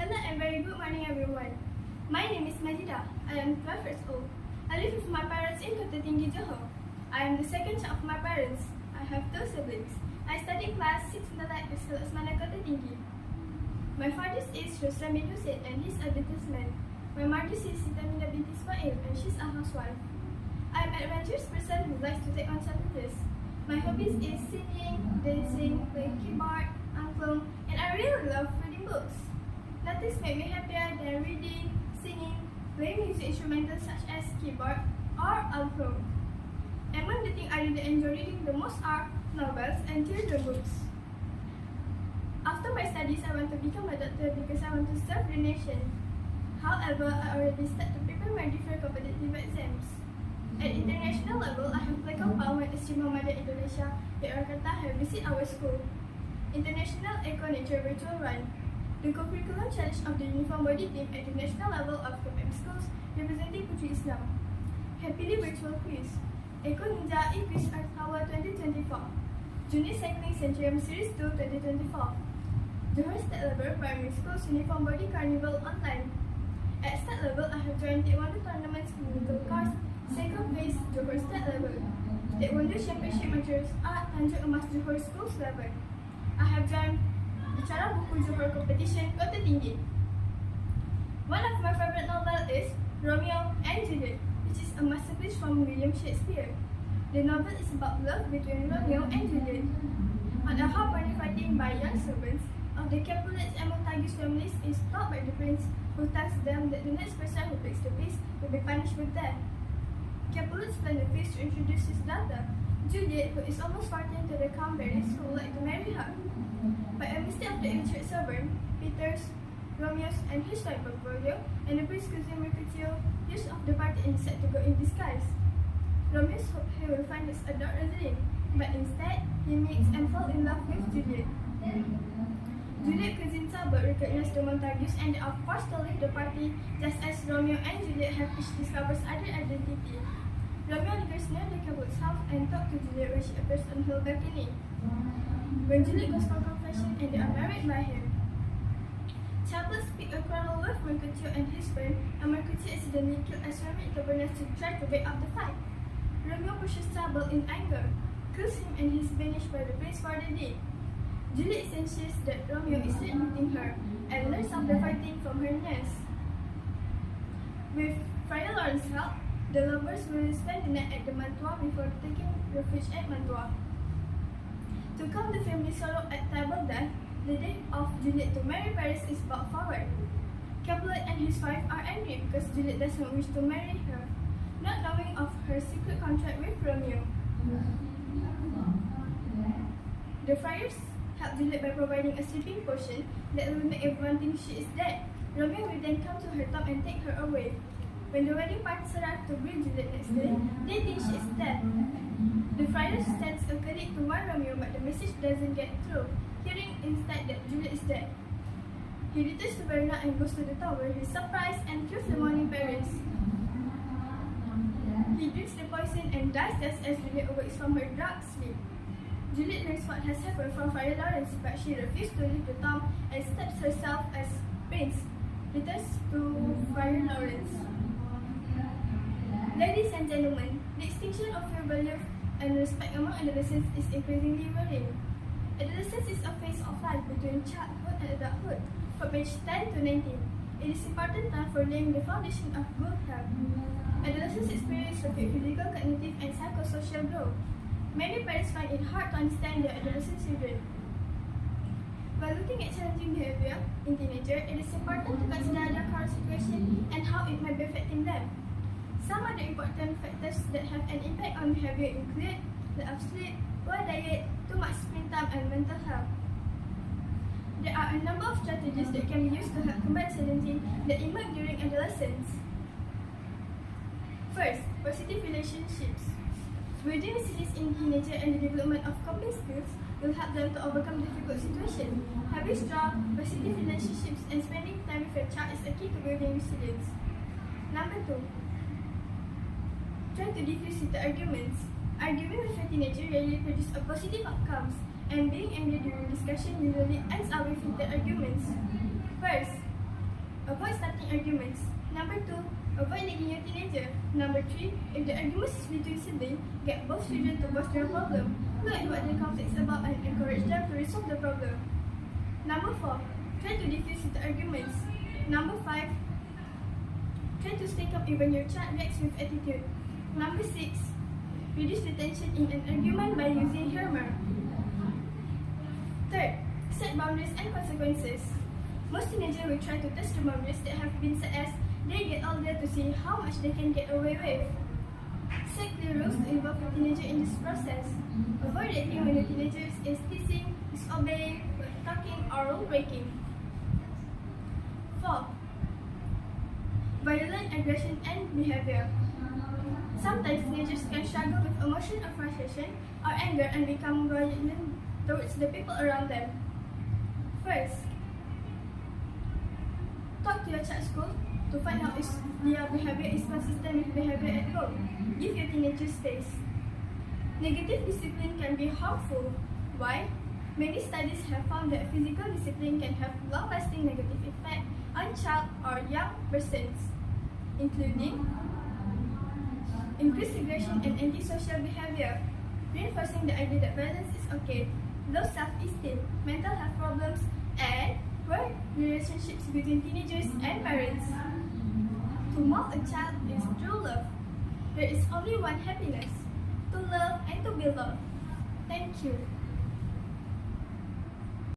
Hello and very good morning everyone. My name is Majedah. I am 12 years old. I live with my parents in Kategori, Johor. I am the second child of my parents. I have two siblings. I study class 6 in the LAKSAMANA Kategori. My father is Roslan bin Hussein and he's a businessman. My mother is Sitamina binti Ismail and she's a housewife. I am an adventurous person who likes to take on challenges. My hobbies is singing, dancing, playing keyboard, angklung, and I really love reading books. Nothing makes me happier than reading, singing, playing music instrumentals such as keyboard or angklung. Among the things I really enjoy reading the most are novels and children's books. After my studies, I want to become a doctor because I want to serve the nation. However, I already started to prepare my different competitive exams. At international level, I have played compound with Estima Mother Indonesia Jakarta have visited our school. International Eco Nature Virtual Run. The co-curriculum challenge of the uniform body team at the national level of KPM schools representing Putri Islam. Happily Virtual Quiz. Eco Ninja E-Quiz Earth Hour 2024. Junior Cycling Centurium Series 2 2024. Johor State Level Primary Schools Uniform Body Carnival Online. At state level, I have joined Taekwondo tournaments clinical course, second place Johor State Level. Taekwondo Championship matches at Tanjung Emas Johor Schools level. I have joined Bicara Buku Johor Competition Kota Tinggi. One of my favorite novels is Romeo and Juliet, which is a masterpiece from William Shakespeare. The novel is about love between Romeo and Juliet. On a heartbreaking fighting by young servants of the Capulets and Montagues families is taught by the prince, who tells them that the next person who breaks the peace will be punished with death. Capulets planned a feast to introduce his daughter, Juliet, who is almost 14 to the Count Berries, who would like to marry her. By a mistake of the illiterate servant, Peter's, Romeo's, and his wife Portfolio, and the prince's cousin Mercutio, hears of the party and decide to go in disguise. Romeo's hopes he will find his adored Rosalind, but instead, he meets and falls in love with Juliet. Juliet's cousin Talbot recognizes the Montagues and they are forced to leave the party just as Romeo and Juliet have each discovered other identity. Romeo lingers near the Capulets' house and talks to Juliet when she appears on her balcony. When Juliet goes for confession and they are married by him. Talbot speaks a quarrel with Mercutio and his friend, and Mercutio accidentally kills Astronomy Governor to try to break up the fight. Romeo pushes Talbot in anger, kills him and he is banished by the prince for the day. Juliet senses that Romeo is meeting her and learns of the fighting from her niece. With Friar Lawrence's help, the lovers will spend the night at the Mantua before taking refuge at Mantua. To calm the family sorrow at Table death, the date of Juliet to marry Paris is brought forward. Capulet and his wife are angry because Juliet does not wish to marry her, not knowing of her secret contract with Romeo. The friars help Juliet by providing a sleeping potion that will make everyone think she is dead. Romeo will then come to her tomb and take her away. When the wedding parties arrive to greet Juliet next day, they think she is dead. The friar sends a colleague to warn Romeo, but the message doesn't get through, hearing instead that Juliet is dead. He returns to Verona and goes to the tower where he is surprised and kills the morning Paris. He drinks the poison and dies just as Juliet awakes from her drug sleep. Juliet learns what has happened from Friar Lawrence, but she refuses to leave the tomb and stabs herself as prince. Returns to Friar Lawrence. Ladies and gentlemen, the extinction of your value and respect among adolescents is increasingly worrying. Adolescence is a phase of life between childhood and adulthood, from age 10 to 19. It is important time for laying the foundation of good health. Adolescents experience rapid physical, cognitive, and psychosocial growth. Many parents find it hard to understand their adolescent children. While looking at challenging behavior in teenagers, it is important to consider their current situation and how it might be affecting them. Some of the important factors that have an impact on behavior include lack of sleep, poor diet, too much screen time, and mental health. There are a number of strategies that can be used to help combat challenges that emerge during adolescence. First, positive relationships. Building resilience in teenagers and the development of coping skills will help them to overcome difficult situations. Having strong, positive relationships and spending time with your child is a key to building resilience. Number 2. Try to diffuse heated arguments. Arguing with a teenager rarely produces a positive outcomes, and being angry during discussion usually ends up with heated arguments. First, avoid starting arguments. Number 2, avoid nagging your teenager. Number 3, if the argument is between siblings, get both children to voice their problem. Look at what the conflict is about and encourage them to resolve the problem. Number 4, try to diffuse the arguments. Number 5, try to stay calm even your child reacts with attitude. Number 6, reduce the tension in an argument by using humor. Third, set boundaries and consequences. Most teenagers will try to test the boundaries that have been set as they get older to see how much they can get away with. Set clear rules to involve the teenager in this process. Avoid acting when the teenager is teasing, disobeying, talking, or rule breaking. 4. Violent aggression and behavior. Sometimes teenagers can struggle with emotion of frustration or anger and become violent towards the people around them. First, talk to your child's school to find out if their behavior is consistent with behavior at home. Give your teenagers space. Negative discipline can be harmful. Why? Many studies have found that physical discipline can have long-lasting negative effect on child or young persons, including increased aggression and antisocial behavior, reinforcing the idea that violence is okay, low self-esteem, mental health problems, and poor relationships between teenagers and parents. To mold a child is true love. There is only one happiness, to love and to be loved. Thank you.